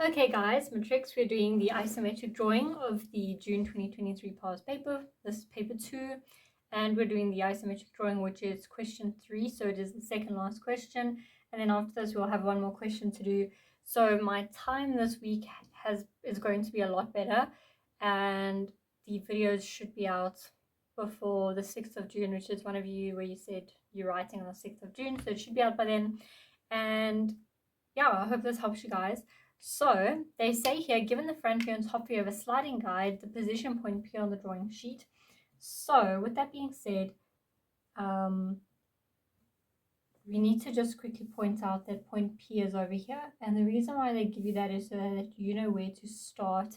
Okay guys, Matrix, we're doing the isometric drawing of the June 2023 past paper. This is paper 2, and we're doing the isometric drawing, which is question 3, so it is the second last question, and then after this we'll have one more question to do. So my time this week is going to be a lot better, and the videos should be out before the 6th of June, which is one of you where you said you're writing on the 6th of June, so it should be out by then. And yeah, I hope this helps you guys. So they say here, given the front view and top view of a sliding guide, the position point P on the drawing sheet. So with that being said, we need to just quickly point out that point P is over here. And the reason why they give you that is so that you know where to start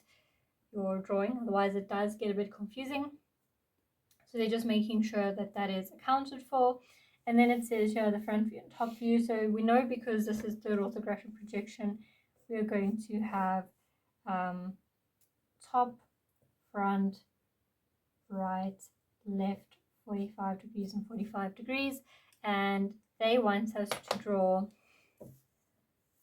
your drawing. Otherwise it does get a bit confusing. So they're just making sure that that is accounted for. And then it says here the front view and top view. So we know because this is third orthographic projection, we're going to have top, front, right, left, 45 degrees and 45 degrees. And they want us to draw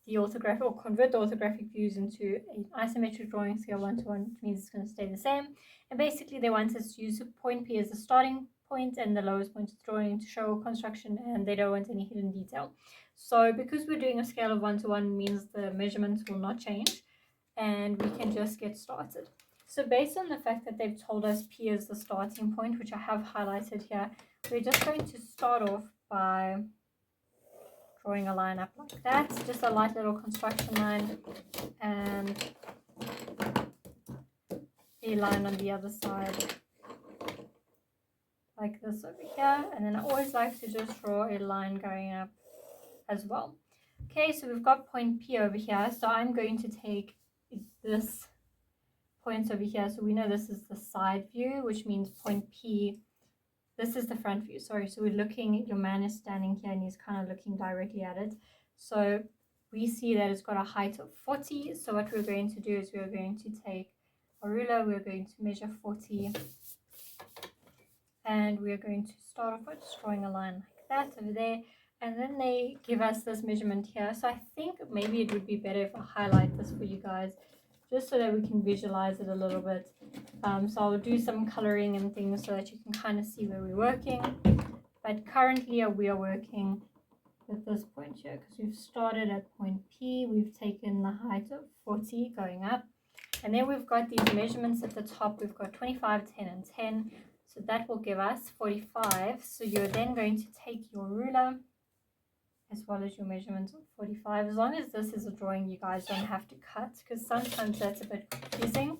the orthographic or convert the orthographic views into an isometric drawing scale 1:1, which means it's going to stay the same. And basically they want us to use point P as the starting point and the lowest point of the drawing to show construction, and they don't want any hidden detail. So because we're doing a scale of 1:1 means the measurements will not change, and we can just get started. So based on the fact that they've told us P is the starting point, which I have highlighted here, we're just going to start off by drawing a line up like that, just a light little construction line, and a line on the other side like this over here. And then I always like to just draw a line going up as well. Okay, so we've got point P over here, so I'm going to take this point over here. So we know this is the side view, which means point P, this is the front view, sorry. So we're looking, your man is standing here and he's kind of looking directly at it. So we see that it's got a height of 40. So what we're going to do is we're going to take a ruler, we're going to measure 40, and we're going to start off by just drawing a line like that over there. And then they give us this measurement here. So I think maybe it would be better if I highlight this for you guys, just so that we can visualize it a little bit. So I'll do some coloring and things so that you can kind of see where we're working. But currently we are working with this point here because we've started at point P. We've taken the height of 40 going up. And then we've got these measurements at the top. We've got 25, 10, and 10. So that will give us 45. So you're then going to take your ruler as well as your measurements of 45. As long as this is a drawing, you guys don't have to cut, because sometimes that's a bit confusing.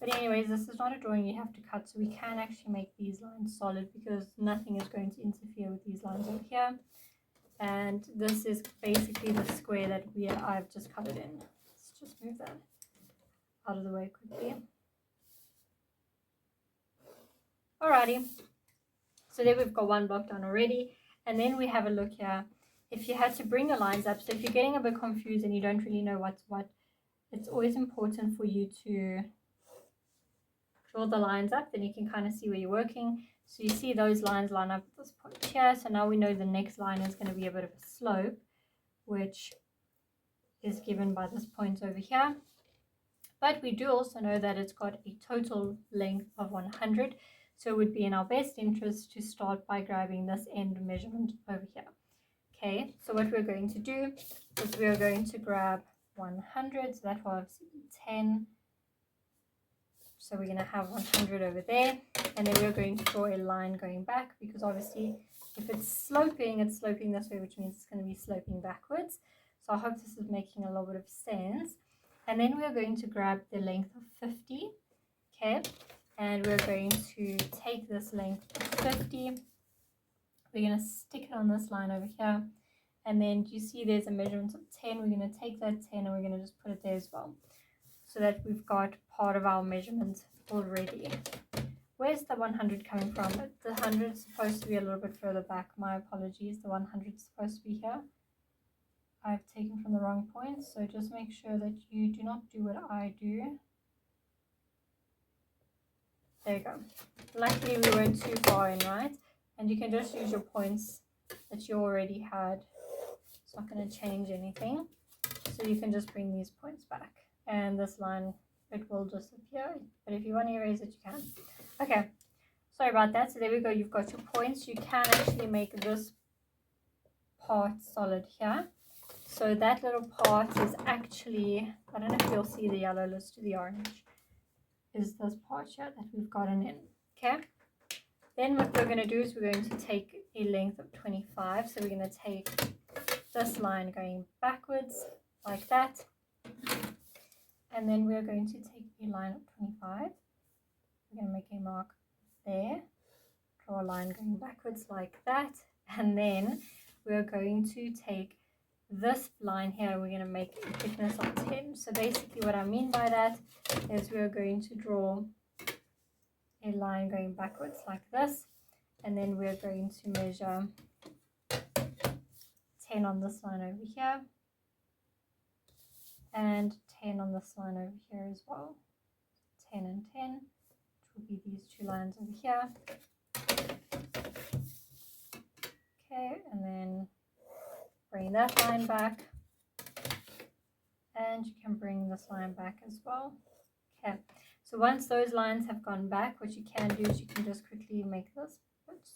But anyways, this is not a drawing you have to cut, so we can actually make these lines solid because nothing is going to interfere with these lines over here. And this is basically the square that I've just colored in. Let's just move that out of the way quickly. Alrighty, so there we've got one block done already. And then we have a look here. If you had to bring your lines up, so if you're getting a bit confused and you don't really know what's what, it's always important for you to draw the lines up, then you can kind of see where you're working. So you see those lines line up at this point here. So now we know the next line is going to be a bit of a slope, which is given by this point over here. But we do also know that it's got a total length of 100. So it would be in our best interest to start by grabbing this end measurement over here. Okay, so what we're going to do is we're going to grab 100, so that will obviously be 10. So we're going to have 100 over there, and then we're going to draw a line going back, because obviously if it's sloping this way, which means it's going to be sloping backwards. So I hope this is making a little bit of sense. And then we're going to grab the length of 50, okay, and we're going to take this length of 50. We're going to stick it on this line over here, and then you see there's a measurement of 10. We're going to take that 10 and we're going to just put it there as well, so that we've got part of our measurement already. Where's the 100 coming from? The 100 is supposed to be a little bit further back. My apologies. The 100 is supposed to be here. I've taken from the wrong point, so just make sure that you do not do what I do. There you go. Luckily we weren't too far in, right? And you can just use your points that you already had. It's not going to change anything. So you can just bring these points back. and this line, it will disappear. But if you want to erase it, you can. Okay, sorry about that. So there we go. You've got your points. You can actually make this part solid here. So that little part is actually, I don't know if you'll see the yellow, let's do the orange, is this part here that we've gotten in. Okay, then what we're going to do is we're going to take a length of 25. So we're going to take this line going backwards like that, and then we're going to take a line of 25. We're going to make a mark there, draw a line going backwards like that, and then we're going to take this line here, we're going to make a thickness of 10. So basically what I mean by that is we're going to draw a line going backwards like this, and then we're going to measure 10 on this line over here and 10 on this line over here as well. 10 and 10, which will be these two lines over here. Okay, and then bring that line back, and you can bring this line back as well. Okay, so once those lines have gone back, what you can do is you can just quickly make this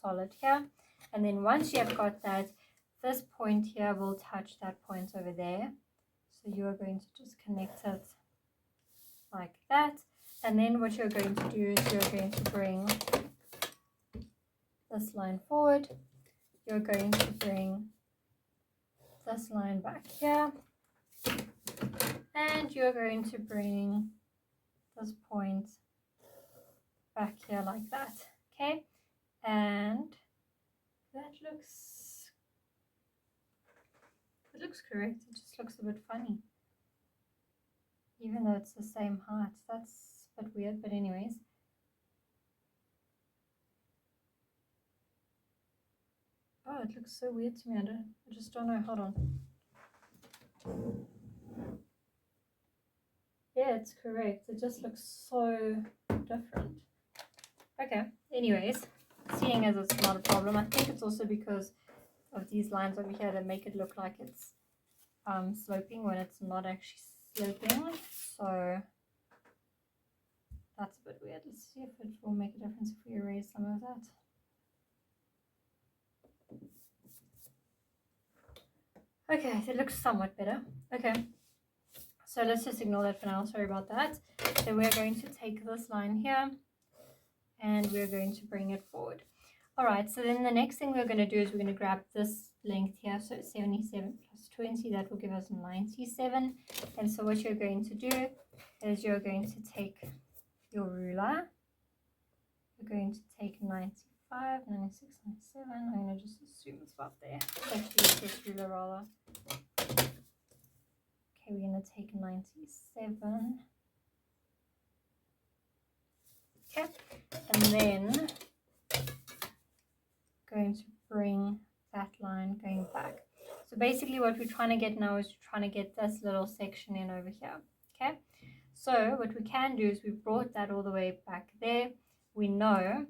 solid here, and then once you have got that, this point here will touch that point over there. So you are going to just connect it like that, and then what you're going to do is you're going to bring this line forward, you're going to bring this line back here, and you're going to bring this point back here like that. Okay, and that looks, it looks correct. It just looks a bit funny, even though it's the same height. That's a bit weird, but anyways. Oh, it looks so weird to me. I just don't know. Hold on. Yeah, it's correct. It just looks so different. Okay, anyways, seeing as it's not a problem, I think it's also because of these lines over here that make it look like it's sloping when it's not actually sloping. So that's a bit weird. Let's see if it will make a difference if we erase some of that. Okay, it looks somewhat better. Okay, so let's just ignore that for now. Sorry about that. So we're going to take this line here and we're going to bring it forward. All right, so then the next thing we're going to do is we're going to grab this length here. So 77 plus 20, that will give us 97. And so what you're going to do is you're going to take your ruler. You're going to take 95, 96, 97. I'm going to just assume it's about there. Actually, use this ruler rather. Okay, we're going to take 97. Okay, and then going to bring that line going back. So basically what we're trying to get now is we're trying to get this little section in over here. Okay, so what we can do is we've brought that all the way back there. We know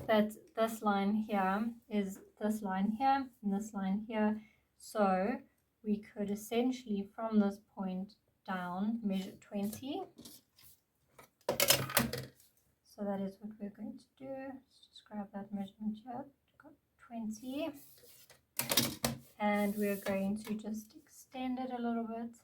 that this line here is this line here and this line here, so we could essentially from this point down measure 20. So that is what we're going to do. Let's just grab that measurement here. Got 20. And we're going to just extend it a little bit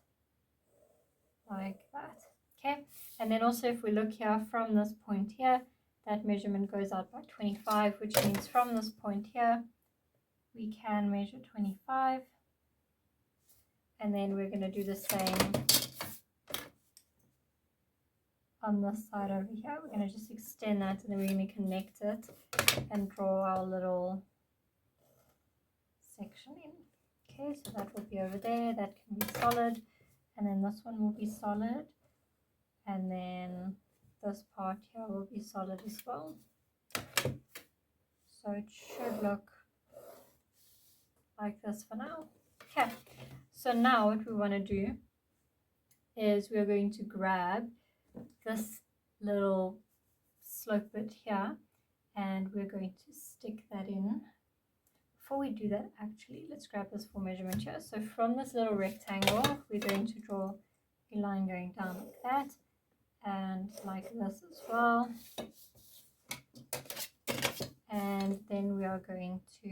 like that. Okay. And then also if we look here from this point here, that measurement goes out by 25, which means from this point here, we can measure 25. And then we're going to do the same on this side over here. We're going to just extend that and then we're going to connect it and draw our little section in. Okay, so that will be over there, that can be solid, and then this one will be solid, and then this part here will be solid as well. So it should look like this for now. Okay, so now what we want to do is we're going to grab this little slope bit here and we're going to stick that in. Before we do that, actually, let's grab this for measurement here. So from this little rectangle, we're going to draw a line going down like that, and like this as well. And then we are going to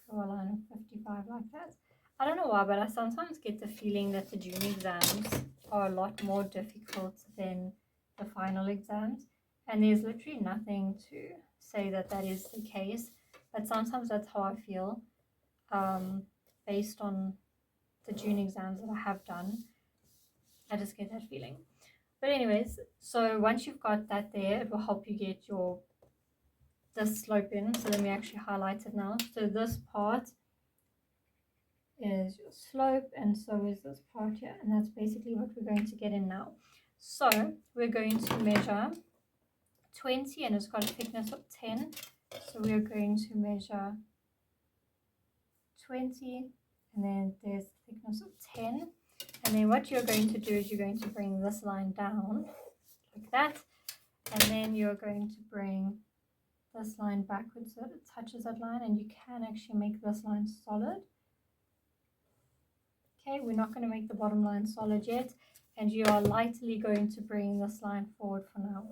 draw a line of 55 like that. I don't know why, but I sometimes get the feeling that the junior exams are a lot more difficult than the final exams. And there's literally nothing to say that that is the case. But sometimes that's how I feel, based on the junior exams that I have done. I just get that feeling. But anyways, so once you've got that there, it will help you get this slope in. So let me actually highlight it now. So this part is your slope, and so is this part here, and that's basically what we're going to get in now. So we're going to measure 20, and it's got a thickness of 10, so we're going to measure 20, and then there's the thickness of 10, and then what you're going to do is you're going to bring this line down like that, and then you're going to bring this line backwards so that it touches that line, and you can actually make this line solid. Okay, we're not going to make the bottom line solid yet, and you are lightly going to bring this line forward for now.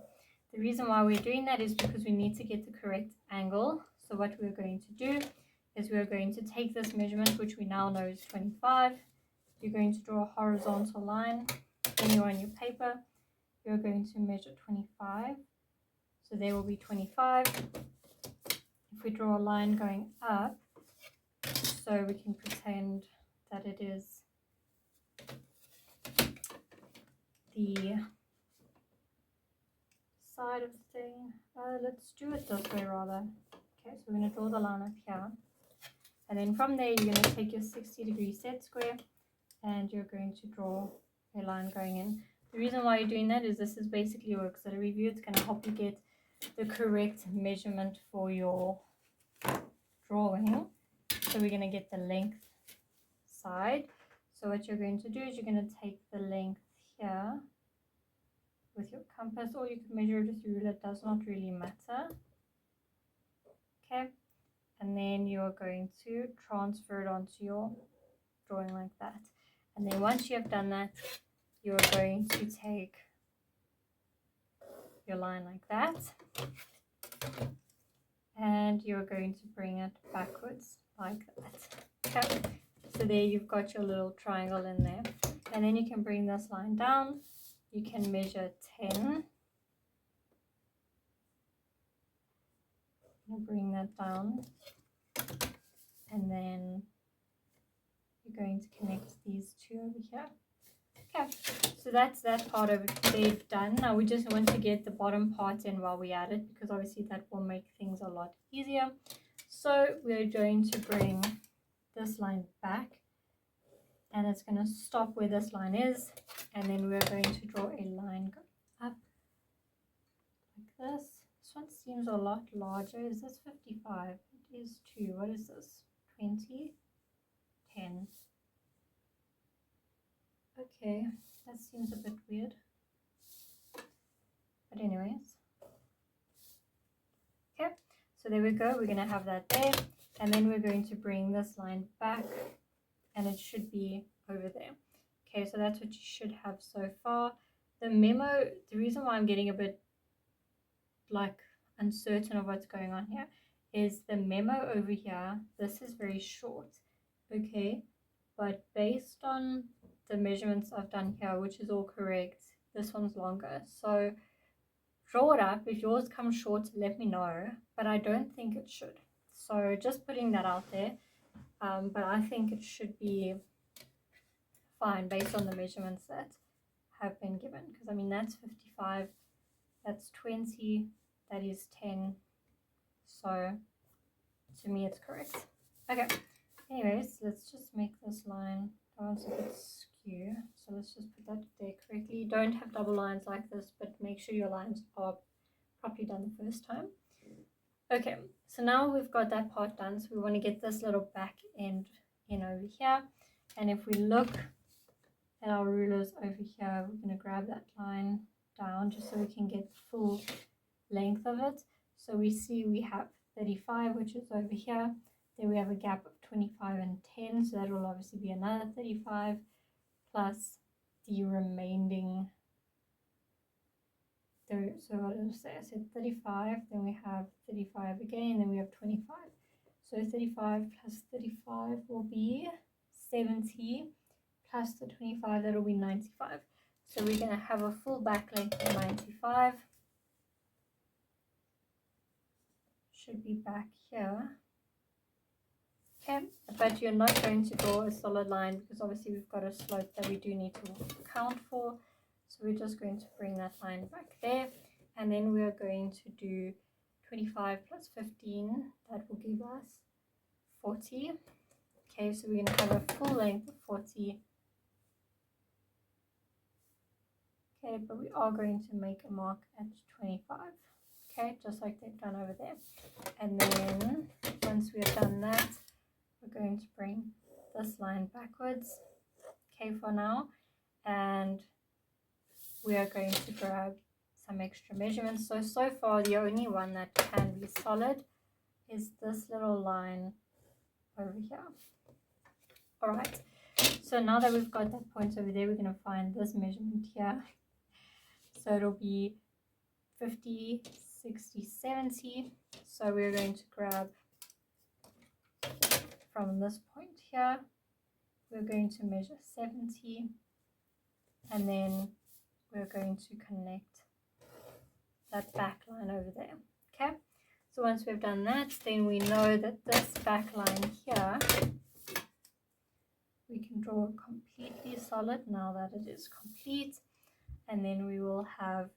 The reason why we're doing that is because we need to get the correct angle. So what we're going to do is we're going to take this measurement, which we now know is 25. You're going to draw a horizontal line anywhere on your paper. You're going to measure 25. So there will be 25. If we draw a line going up, so we can pretend that it is the side of the thing. Let's do it this way rather. Okay, so we're going to draw the line up here, and then from there you're going to take your 60-degree set square and you're going to draw a line going in. The reason why you're doing that is this is basically your auxiliary view. It's going to help you get the correct measurement for your drawing. So we're going to get the length side. So what you're going to do is you're going to take the length here with your compass, or you can measure it with your ruler, it does not really matter. Okay, and then you're going to transfer it onto your drawing like that, and then once you have done that, you're going to take your line like that, and you're going to bring it backwards like that. Okay, so there you've got your little triangle in there, and then you can bring this line down. You can measure 10. I'll bring that down, and then you're going to connect these two over here. Okay, so that's that part of it done. Now we just want to get the bottom part in while we add it, because obviously that will make things a lot easier. So we're going to bring this line back, and it's going to stop where this line is, and then we're going to draw a line up like this. This one seems a lot larger. Is this 55? It is 2. What is this? 20? 10. Okay, that seems a bit weird. But anyways. Okay, so there we go. We're going to have that there. And then we're going to bring this line back, and it should be over there. Okay, so that's what you should have so far. The memo, the reason why I'm getting a bit like uncertain of what's going on here is the memo over here. This is very short, okay, but based on the measurements I've done here, which is all correct, this one's longer. So draw it up. If yours comes short, let me know, but I don't think it should. So just putting that out there, but I think it should be fine based on the measurements that have been given, because I mean that's 55, that's 20, that is 10, so to me it's correct. Okay, anyways, let's just make this line, that one's a bit skew, so let's just put that there correctly. You don't have double lines like this, but make sure your lines are properly done the first time. Okay, so now we've got that part done, so we want to get this little back end in over here, and if we look at our rulers over here, we're going to grab that line down just so we can get the full length of it. So we see we have 35, which is over here. Then we have a gap of 25 and 10, so that will obviously be another 35 plus the remaining. So what did I say? I said 35, then we have 35 again, then we have 25. So 35 plus 35 will be 70, plus the 25, that'll be 95. So we're going to have a full back length of 95. Should be back here. Okay, but you're not going to draw a solid line because obviously we've got a slope that we do need to account for. So we're just going to bring that line back there. And then we are going to do 25 plus 15. That will give us 40. Okay, so we're going to have a full length of 40. Okay, but we are going to make a mark at 25. Okay, just like they've done over there. And then once we have done that, we're going to bring this line backwards. Okay, for now. And we are going to grab some extra measurements. So far the only one that can be solid is this little line over here. All right, so now that we've got that point over there, we're going to find this measurement here. So it'll be 50, 60, 70. So we're going to grab from this point here, we're going to measure 70, and then we're going to connect that back line over there. Okay, so once we've done that, then we know that this back line here, we can draw completely solid now that it is complete. And then we will have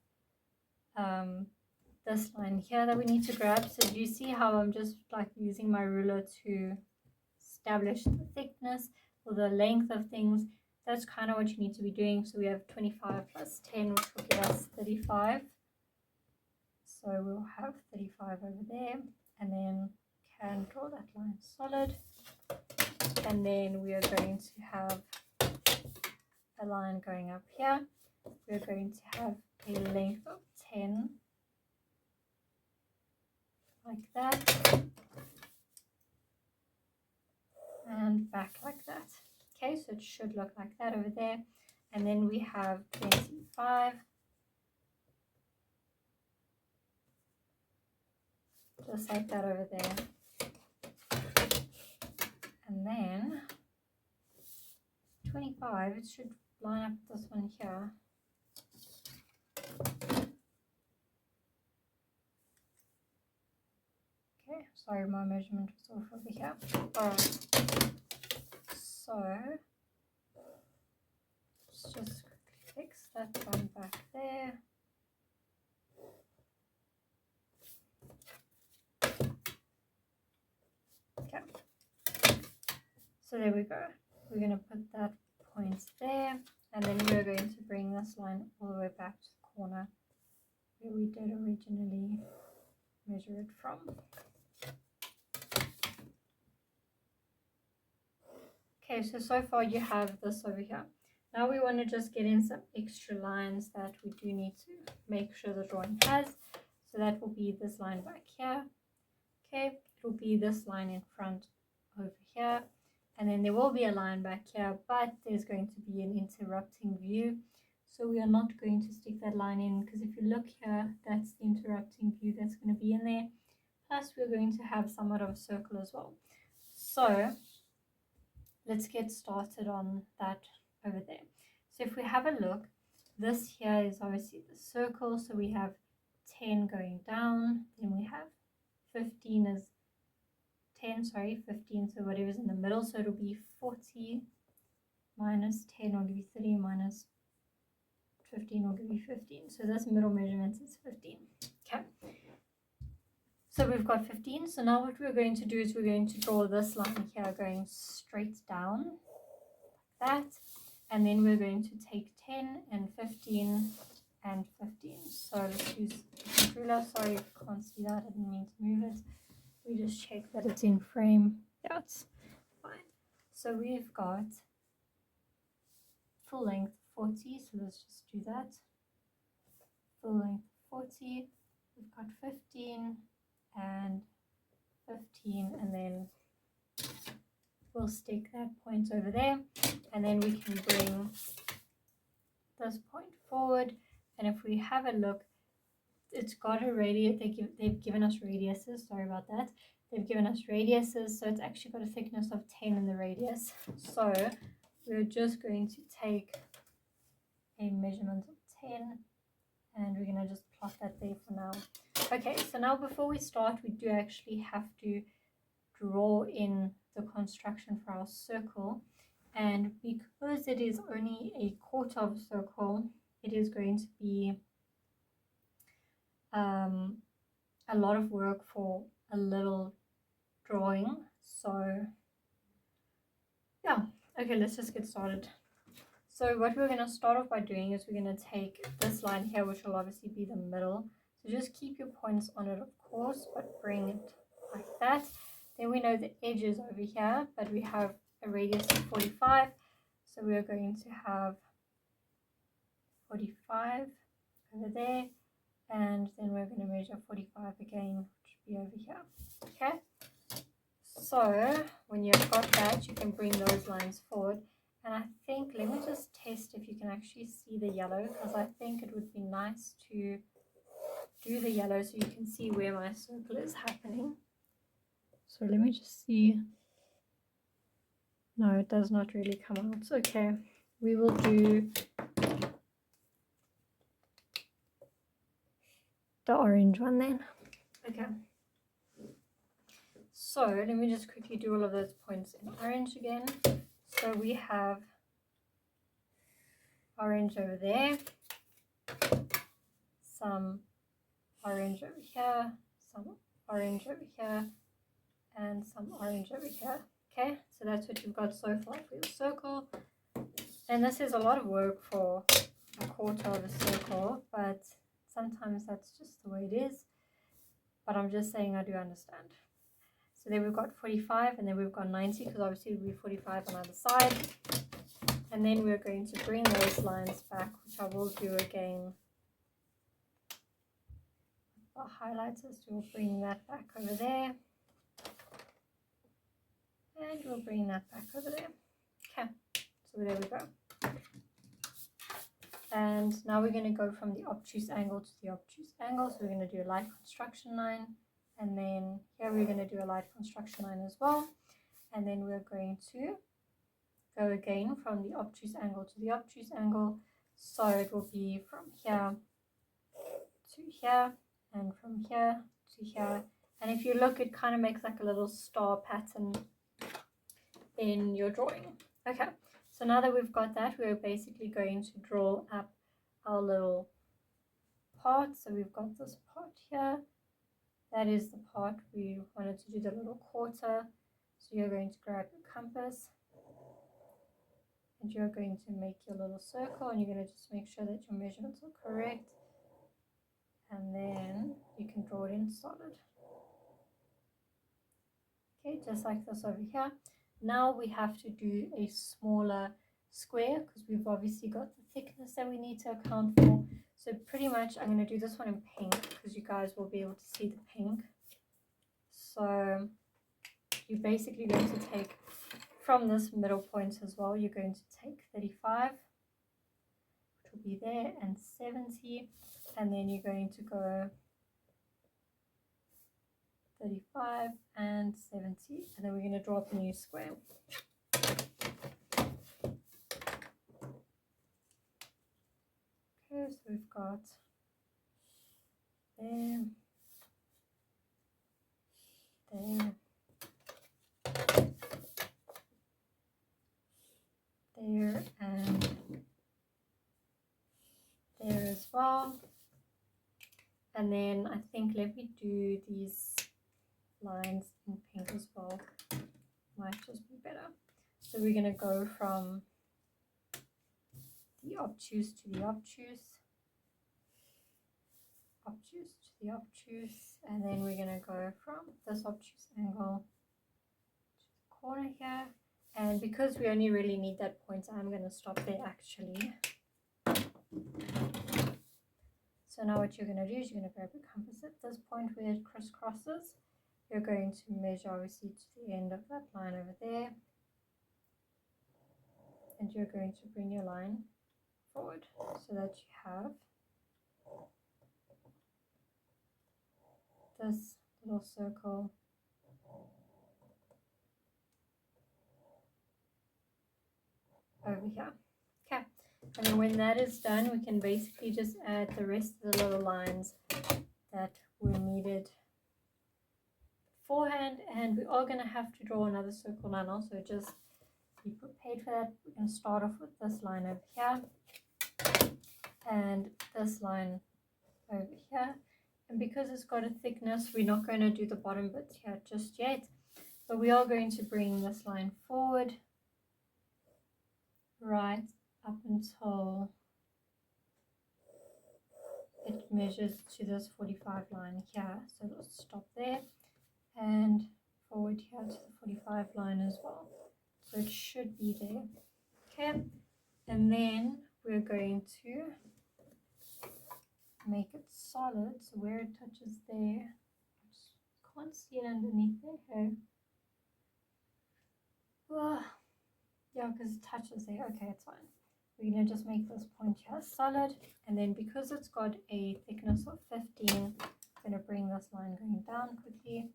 this line here that we need to grab. So do you see how I'm just like using my ruler to establish the thickness or the length of things? That's kind of what you need to be doing. So we have 25 plus 10, which will give us 35. So we'll have 35 over there, and then can draw that line solid. And then we are going to have a line going up here. We're going to have a length of 10, like that, and back like that. Okay, so it should look like that over there. And then we have 25. Just like that over there. And then 25, it should line up with this one here. Okay, sorry, my measurement was off over here. Alright, so let's just fix that one back there. Okay, so there we go. We're going to put that point there, and then we're going to bring this line all the way back to the corner where we did originally measure it from. Okay, so far you have this over here. Now we want to just get in some extra lines that we do need to make sure the drawing has. So that will be this line back here. Okay, it will be this line in front over here. And then there will be a line back here, but there's going to be an interrupting view. So we are not going to stick that line in, because if you look here, that's the interrupting view that's going to be in there. Plus we're going to have somewhat of a circle as well. So let's get started on that over there. So if we have a look, this here is obviously the circle. So we have 10 going down, then we have 15 is 10, sorry, 15, so whatever's in the middle. So it'll be 40 minus 10 will give you 30, minus 15 will give you 15. So this middle measurement is 15. Okay. So we've got 15. So now what we're going to do is we're going to draw this line here going straight down like that. And then we're going to take 10 and 15 and 15. So let's use the ruler. Sorry if you can't see that. I didn't mean to move it. We just check that it's in frame. Yeah, it's fine. So we've got full length 40. So let's just do that. Full length 40. We've got 15 and 15, and then we'll stick that point over there, and then we can bring this point forward, and if we have a look, it's got a radius. They've given us radiuses, sorry about that. They've given us radiuses, so it's actually got a thickness of 10 in the radius. So we're just going to take a measurement of 10, and we're going to just plot that there for now. Okay, so now before we start, we do actually have to draw in the construction for our circle, and because it is only a quarter of a circle, it is going to be a lot of work for a little drawing. So yeah, okay, let's just get started. So what we're going to start off by doing is we're going to take this line here, which will obviously be the middle. So just keep your points on it, of course, but bring it like that. Then we know the edge is over here, but we have a radius of 45. So we're going to have 45 over there. And then we're going to measure 45 again, which will be over here. Okay. So when you've got that, you can bring those lines forward. And I think, let me just test if you can actually see the yellow, because I think it would be nice to do the yellow so you can see where my circle is happening. So let me just see. No, it does not really come out. Okay, we will do the orange one then. Okay. So let me just quickly do all of those points in orange again. So we have orange over there, some orange over here, some orange over here, and some orange over here. Okay, so that's what you've got so far for your circle. And this is a lot of work for a quarter of a circle, but sometimes that's just the way it is. But I'm just saying I do understand. So then we've got 45, and then we've got 90, because obviously it will be 45 on either side. And then we're going to bring those lines back, which I will do again. The highlighters, we'll bring that back over there. And we'll bring that back over there. Okay, so there we go. And now we're going to go from the obtuse angle to the obtuse angle. So we're going to do a light construction line. And then here we're going to do a light construction line as well. And then we're going to go again from the obtuse angle to the obtuse angle. So it will be from here to here, and from here to here. And if you look, it kind of makes like a little star pattern in your drawing. Okay, so now that we've got that, we're basically going to draw up our little part. So we've got this part here. That is the part we wanted to do the little quarter. So you're going to grab your compass, and you're going to make your little circle, and you're going to just make sure that your measurements are correct, and then you can draw it in solid. Okay, just like this over here. Now we have to do a smaller square, because we've obviously got the thickness that we need to account for. So pretty much I'm going to do this one in pink, because you guys will be able to see the pink. So you're basically going to take from this middle point as well, you're going to take 35, which will be there, and 70, and then you're going to go 35 and 70, and then we're going to draw up a new square. Okay, so we've got there, there, there, and there as well. And then I think let me do these lines in pink as well, might just be better. So we're going to go from the obtuse to the obtuse, obtuse to the obtuse, and then we're going to go from this obtuse angle to the corner here. And because we only really need that point, I'm going to stop there actually. So now what you're going to do is you're going to grab your compass at this point where it crisscrosses. You're going to measure obviously to the end of that line over there, and you're going to bring your line forward so that you have this little circle over here. Okay, and then when that is done, we can basically just add the rest of the little lines that were needed beforehand, and we are going to have to draw another circle now, so just be prepared for that. We're going to start off with this line over here and this line over here, and because it's got a thickness, we're not going to do the bottom bits here just yet, but we are going to bring this line forward right up until it measures to this 45 line here. So we'll stop there and forward here to the 45 line as well, so it should be there. Okay, and then we're going to make it solid, so where it touches there, I just can't see it underneath there. Oh, yeah, because it touches there. Okay, it's fine. We're going to just make this point here solid, and then because it's got a thickness of 15, I'm going to bring this line going down quickly.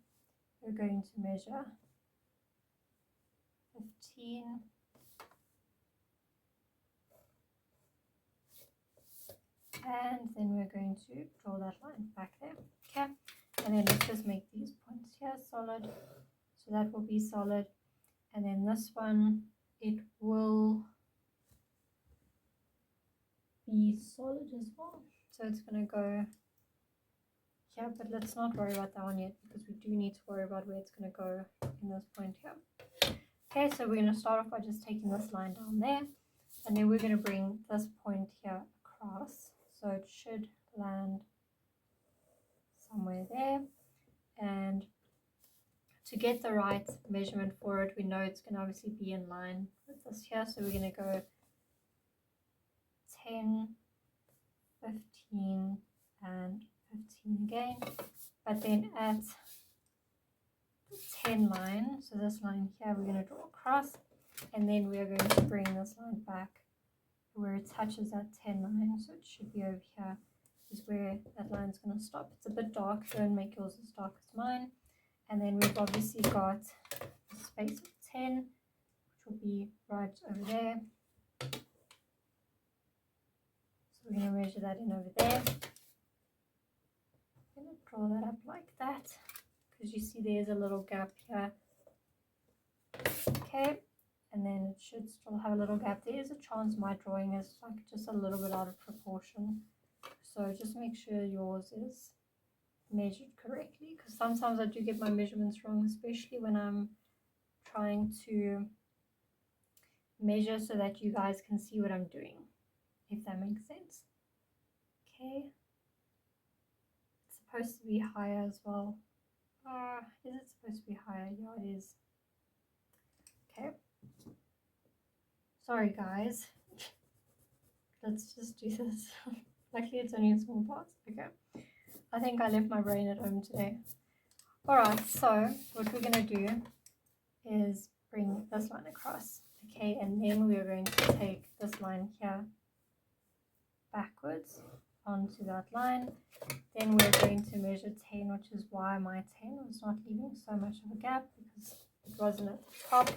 We're going to measure 15, and then we're going to draw that line back there. Okay, and then let's just make these points here solid, so that will be solid, and then this one, it will be solid as well, so it's going to go here, but let's not worry about that one yet, because we do need to worry about where it's going to go in this point here. Okay, so we're going to start off by just taking this line down there, and then we're going to bring this point here across, so it should land somewhere there. And to get the right measurement for it, we know it's going to obviously be in line with this here, so we're going to go 10, 15, and 15 again, but then at the 10 line, so this line here, we're going to draw across, and then we are going to bring this line back where it touches that 10 line, so it should be over here is where that line's going to stop. It's a bit dark, don't make yours as dark as mine. And then we've obviously got a space of 10, which will be right over there, so we're going to measure that in over there. I'm going to draw that up like that, because you see there's a little gap here. Okay, and then it should still have a little gap. There is a chance my drawing is like just a little bit out of proportion, so just make sure yours is measured correctly, because sometimes I do get my measurements wrong, especially when I'm trying to measure so that you guys can see what I'm doing, if that makes sense. Okay, it's supposed to be higher as well. Is it supposed to be higher? Yeah, it is. Okay, sorry guys, let's just do this. Luckily it's only in small parts. Okay, I think I left my brain at home today. Alright, so what we're going to do is bring this line across. Okay, and then we are going to take this line here backwards onto that line. Then we're going to measure 10, which is why my 10 was not leaving so much of a gap, because it wasn't at the top.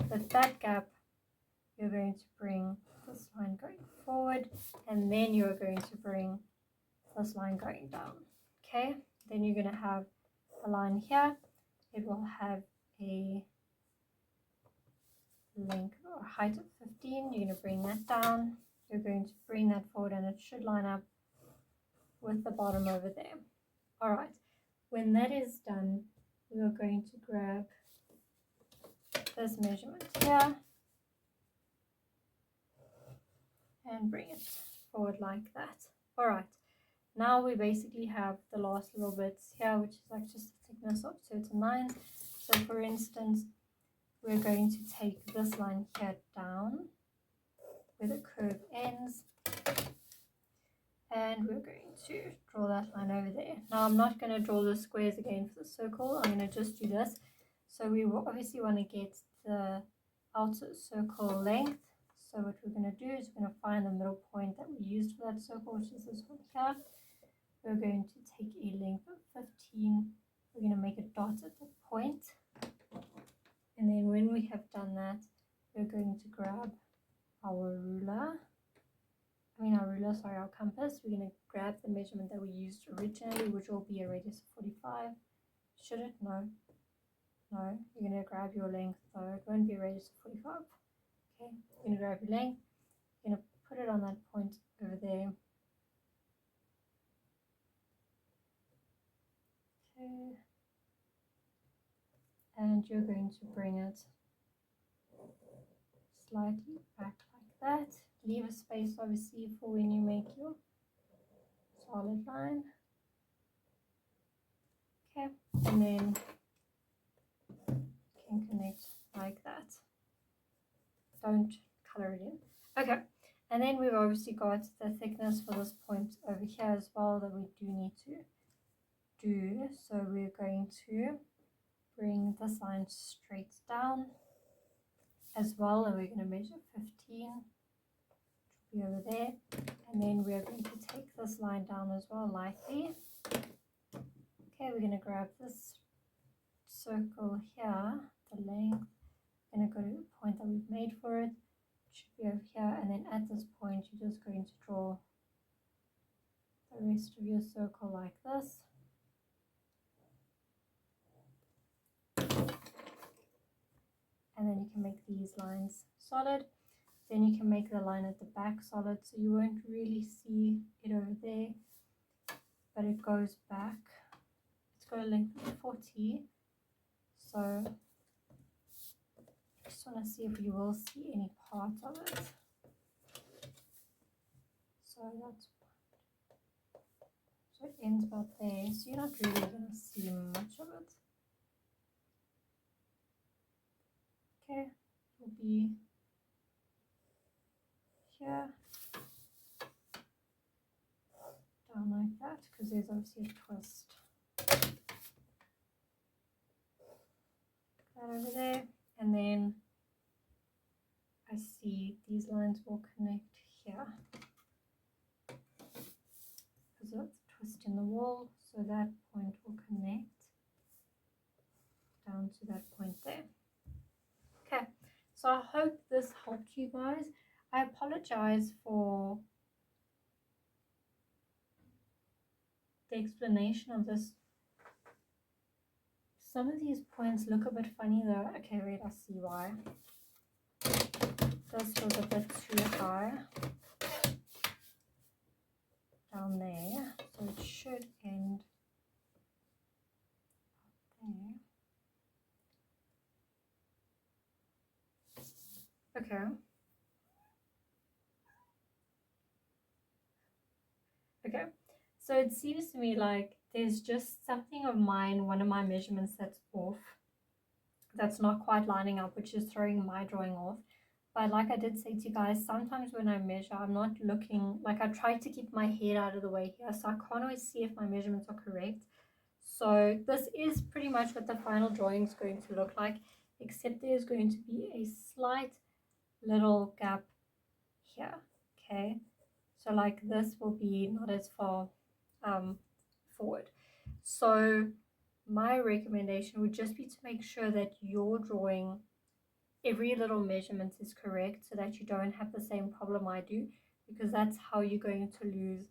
But that gap, you're going to bring this line going forward, and then you're going to bring this line going down. Okay, then you're going to have a line here. It will have a length or height of 15. You're going to bring that down. You're going to bring that forward, and it should line up with the bottom over there. All right, when that is done, we are going to grab this measurement here and bring it forward like that. All right, now we basically have the last little bits here, which is like just the thickness of certain lines. So for instance, we're going to take this line here down where the curve ends, and we're going to draw that line over there. Now I'm not going to draw the squares again for the circle, I'm going to just do this. So we will obviously want to get the outer circle length, So what we're going to do is we're going to find the middle point that we used for that circle, which is this one here. We're going to take a length of 15. We're going to make a dot at the point. And then when we have done that, we're going to grab our our compass. We're going to grab the measurement that we used originally, which will be a radius of 45. Should it? No. No. You're going to grab your length, though. It won't be a radius of 45. Okay. You're going to grab your length. You're going to put it on that point over there. Okay. And you're going to bring it slightly back like that. Leave a space obviously for when you make your solid line. Okay, and then you can connect like that. Don't color it in. Okay, and then we've obviously got the thickness for this point over here as well that we do need to do. So we're going to bring this line straight down as well, and we're going to measure 15, which will be over there, and then we're going to take this line down as well lightly. Okay, we're going to grab this circle here, the length, we're going to go to the point that we've made for it, should be over here, and then at this point you're just going to draw the rest of your circle like this. And then you can make these lines solid. Then you can make the line at the back solid, so you won't really see it over there, but it goes back. It's got a length of 40, so I just want to see if you will see any part of it. So it ends about there, so you're not really going to see much of it. Okay, it will be here, down like that, because there's obviously a twist. That over there, and then I see these lines will connect here because of the twist in the wall, so that point will connect down to that point there. Okay, so I hope this helped you guys. I apologize for the explanation of this. Some of these points look a bit funny though. Okay, wait, I see why. This was a bit too high down there, so it should end up there. Okay. Okay, so it seems to me like there's just something of mine, one of my measurements that's off, that's not quite lining up, which is throwing my drawing off. But like I did say to you guys, sometimes when I measure, I'm not looking, like I try to keep my head out of the way here, so I can't always see if my measurements are correct. So this is pretty much what the final drawing is going to look like, except there's going to be a slight little gap here. Okay, so like this will be not as far forward. So my recommendation would just be to make sure that you're drawing every little measurement is correct, so that you don't have the same problem I do, because that's how you're going to lose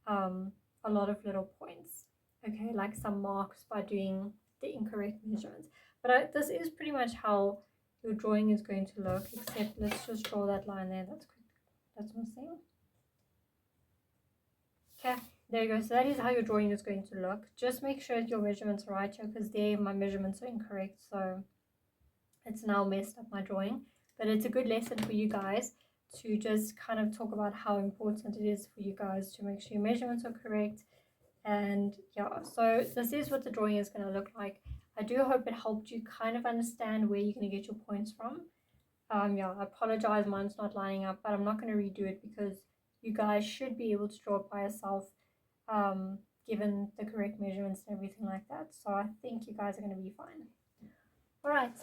a lot of little points, okay, like some marks by doing the incorrect measurements. But this is pretty much how your drawing is going to look, except let's just draw that line there that's missing. Okay, there you go. So that is how your drawing is going to look. Just make sure your measurements are right here, because there my measurements are incorrect, so it's now messed up my drawing. But it's a good lesson for you guys to just kind of talk about how important it is for you guys to make sure your measurements are correct. And yeah, so this is what the drawing is going to look like. I do hope it helped you kind of understand where you're going to get your points from. Yeah, I apologize, mine's not lining up, but I'm not going to redo it because you guys should be able to draw it by yourself, given the correct measurements and everything like that. So I think you guys are going to be fine. All right,